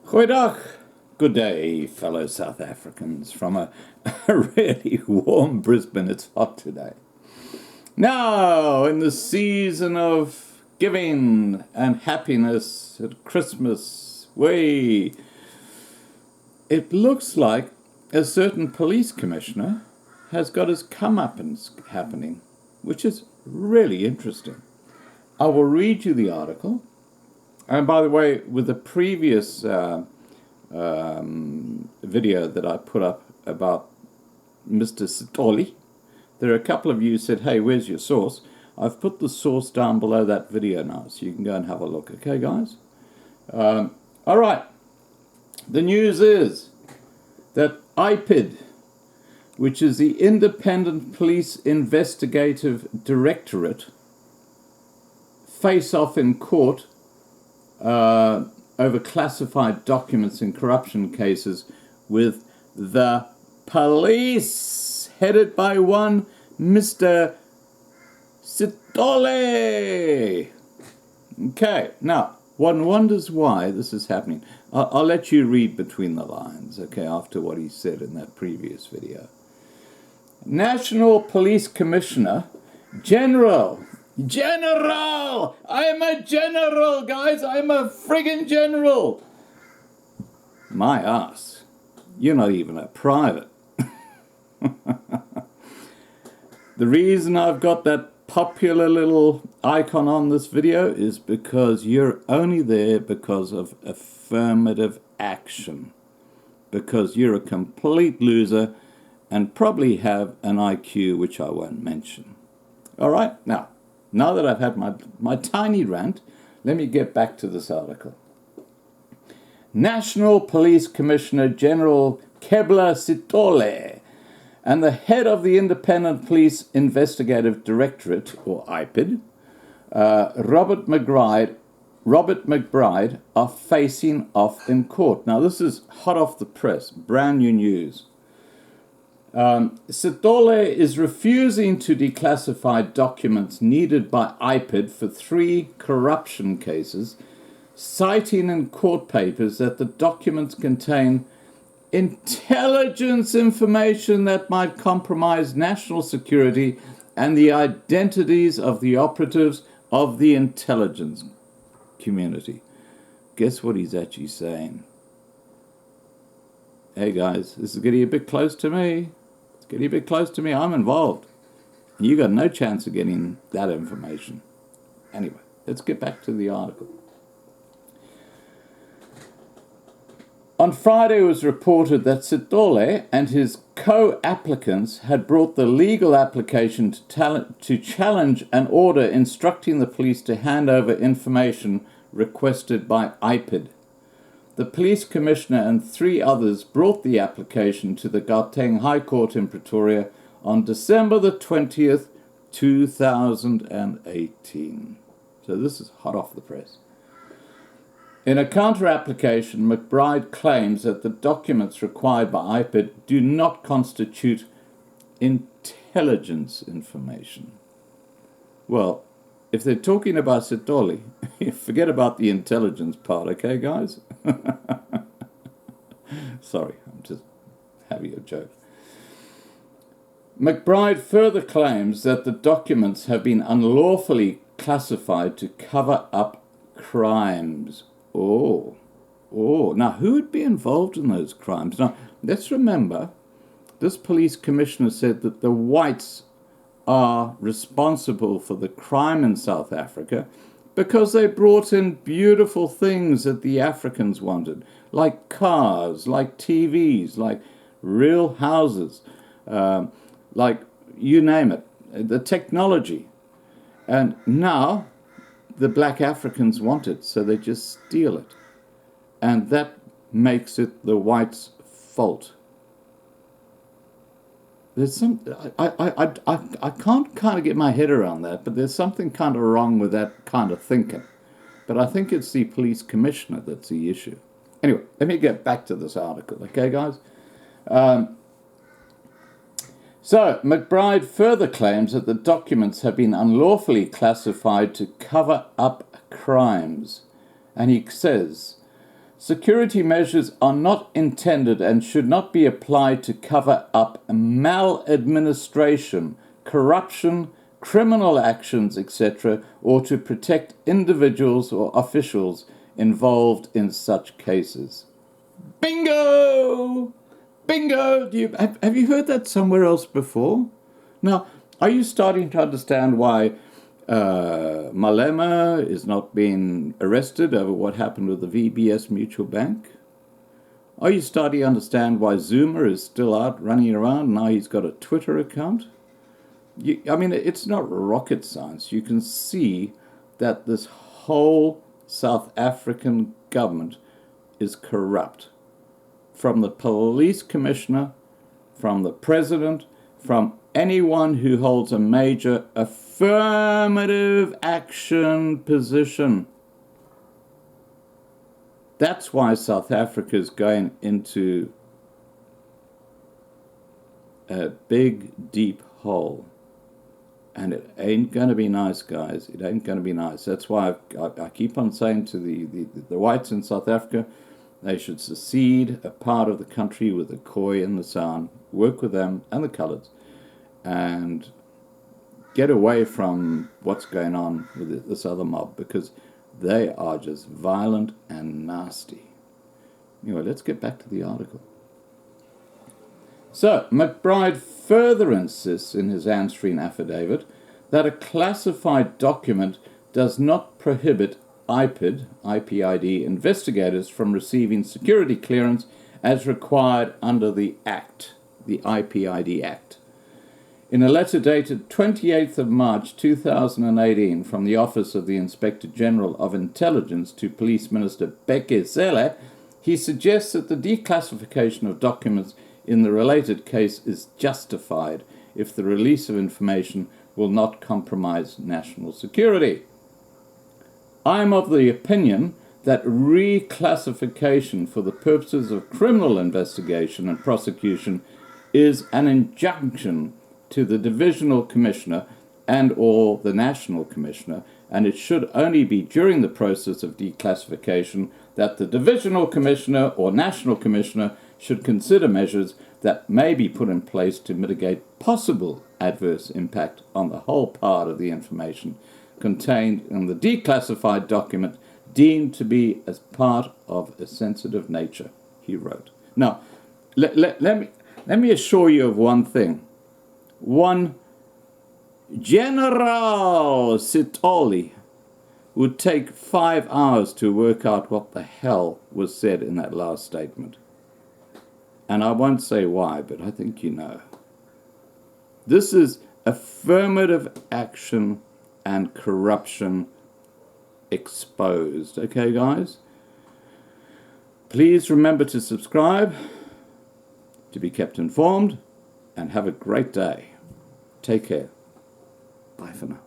Goeiedag, good day, fellow South Africans. From a really warm Brisbane, it's hot today. Now, in the season of giving and happiness at Christmas, it looks like a certain police commissioner has got his comeuppance happening, which is really interesting. I will read you the article. And by the way, with the previous video that I put up about Mr. Sithole, there are a couple of you who said, hey, where's your source? I've put the source down below that video now, so you can go and have a look. Okay, guys? All right. The news is that IPID, which is the Independent Police Investigative Directorate, face off in court over classified documents in corruption cases with the police, headed by one Mr. Sithole. Okay, now, one wonders why this is happening. I'll let you read between the lines, okay, after what he said in that previous video. National Police Commissioner General, I'm a general, guys, I'm a friggin' general. My ass, you're not even a private. The reason I've got that popular little icon on this video is because you're only there because of affirmative action, because you're a complete loser and probably have an IQ which I won't mention. All right, now that I've had my tiny rant, let me get back to this article. National Police Commissioner General Kebla Sithole and the head of the Independent Police Investigative Directorate, or IPID, Robert McBride, are facing off in court. Now, this is hot off the press, brand new news. Sithole is refusing to declassify documents needed by IPID for 3 corruption cases, citing in court papers that the documents contain intelligence information that might compromise national security and the identities of the operatives of the intelligence community. Guess what he's actually saying? Hey guys, this is getting a bit close to me. It's getting a bit close to me. I'm involved. And you got no chance of getting that information. Anyway, let's get back to the article. On Friday, it was reported that Sithole and his co-applicants had brought the legal application to challenge an order instructing the police to hand over information requested by IPID. The police commissioner and 3 others brought the application to the Gauteng High Court in Pretoria on December the 20th, 2018. So this is hot off the press. In a counter-application, McBride claims that the documents required by IPID do not constitute intelligence information. Well, if they're talking about Sithole, forget about the intelligence part, okay, guys? Sorry, I'm just having a joke. McBride further claims that the documents have been unlawfully classified to cover up crimes. Oh, now who would be involved in those crimes? Now, let's remember, this police commissioner said that the whites are responsible for the crime in South Africa because they brought in beautiful things that the Africans wanted, like cars, like TVs, like real houses, like you name it, the technology. And now the black Africans want it, so they just steal it. And that makes it the whites' fault. There's some, I can't kind of get my head around that, but there's something kind of wrong with that kind of thinking. But I think it's the police commissioner that's the issue. Anyway, let me get back to this article, okay, guys? So, McBride further claims that the documents have been unlawfully classified to cover up crimes. And he says, Security measures are not intended and should not be applied to cover up maladministration, corruption, criminal actions, etc., or to protect individuals or officials involved in such cases. Bingo! Bingo! Have you heard that somewhere else before? Now, are you starting to understand why Malema is not being arrested over what happened with the VBS Mutual Bank? Are you starting to understand why Zuma is still out running around? Now he's got a Twitter account. I mean, it's not rocket science. You can see that this whole South African government is corrupt. From the police commissioner, from the president, from anyone who holds a major affirmative action position. That's why South Africa is going into a big, deep hole. And it ain't going to be nice, guys. It ain't going to be nice. That's why I keep on saying to the whites in South Africa, they should secede a part of the country with the Khoi and the San, work with them and the colours, and get away from what's going on with this other mob, because they are just violent and nasty. Anyway, let's get back to the article. So, McBride further insists in his answering affidavit that a classified document does not prohibit IPID investigators from receiving security clearance as required under the Act, the IPID Act. In a letter dated 28th of March 2018 from the Office of the Inspector General of Intelligence to Police Minister Bheki Cele, he suggests that the declassification of documents in the related case is justified if the release of information will not compromise national security. I am of the opinion that reclassification for the purposes of criminal investigation and prosecution is an injunction to the divisional commissioner and or the national commissioner, and it should only be during the process of declassification that the divisional commissioner or national commissioner should consider measures that may be put in place to mitigate possible adverse impact on the whole part of the information contained in the declassified document deemed to be as part of a sensitive nature, he wrote. Now, let me assure you of one thing. One General Sithole would take 5 hours to work out what the hell was said in that last statement. And I won't say why, but I think you know. This is affirmative action and corruption exposed. Okay, guys? Please remember to subscribe to be kept informed, and have a great day. Take care. Bye for now.